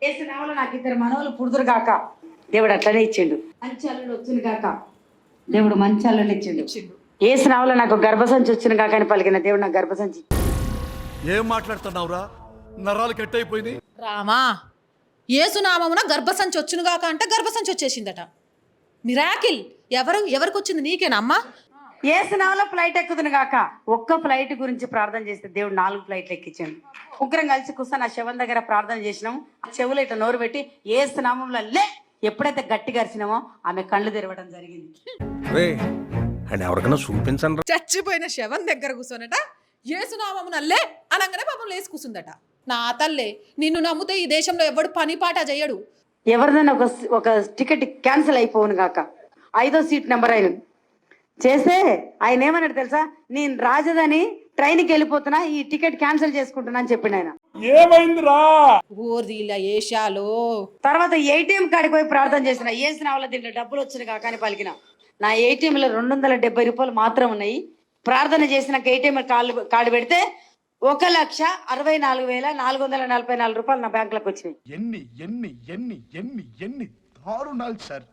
ఏసునామములో నాకు ఇద్దరు మనవలు పుడుదురు గాక. దేవుడు అట్లనే ఇచ్చిండు. మంచి అల్లుడు వచ్చిండు గాక. దేవుడు మంచి అల్లుడు ఇచ్చిండు. ఏసునామములో నాకు గర్భసంచి వచ్చిన గాక అని పలికిన దేవుడు నాకు గర్భసంచి. ఏం మాట్లాడుతున్నావురా? నరాలు కట్ అయిపోయింది. రామా, ఏసునామమున గర్భసంచి వచ్చునుగాక అంటే గర్భసంచి వచ్చేసిందట. మిరాకిల్. ఎవరికి వచ్చింది? నీకేనా అమ్మా? ఏసునామములో ఫ్లైట్ ఎక్కుతుంది గాక. ఒక్క ఫ్లైట్ గురించి ప్రార్థన చేస్తే దేవుడు 4 ఫ్లైట్లు ఎక్కించాడు. ముగ్గురం కలిసి కూర్చొని ఆ శవం దగ్గర ప్రార్థన చేసినాం. ఆ చెవులు ఇట్లా నోరు పెట్టి ఏసునామములో లే ఎప్పుడైతే గట్టిగా అరిచినామో ఆమె కళ్ళు తెరవడం జరిగింది. ఎవరికైనా చూపించండి. చచ్చిపోయిన శవం దగ్గర కూర్చోనట ఏసునామమున లే అనగానే పాపం లేచి కూర్చుందట. నా తల్లే, నిన్ను నమ్మితే ఈ దేశంలో ఎవడు పని పాట చేయడు. ఎవరిదైనా ఒక టికెట్ క్యాన్సిల్ అయిపోవును గాక. 5వ సీట్ నెంబర్ ఆయన చేస్తే ఆయన ఏమన్నాడు తెలుసా? నేను రాజధాని ట్రైన్కి వెళ్ళిపోతున్నా, ఈ టికెట్ క్యాన్సిల్ చేసుకుంటున్నా అని చెప్పిండు ఆయన. ఏమైందిరా? ఓర్దిలా ఏషాలో. తర్వాత ఏటీఎం కాడికి పోయి ప్రార్థన చేసిన. ఏసిన వాళ్ళ దీంట్లో డబ్బులు వచ్చిన కాక అని పలికిన. నా ఏటీఎంలో 270 రూపాయలు మాత్రం ఉన్నాయి. ప్రార్థన చేసినాక ఏటీఎం కార్డు పెడితే 1,64,444 రూపాయలు నా బ్యాంకులోకి వచ్చినాయి. ఎన్ని ఎన్ని ఎన్ని ఎన్ని ఎన్ని దారుణాలు సార్.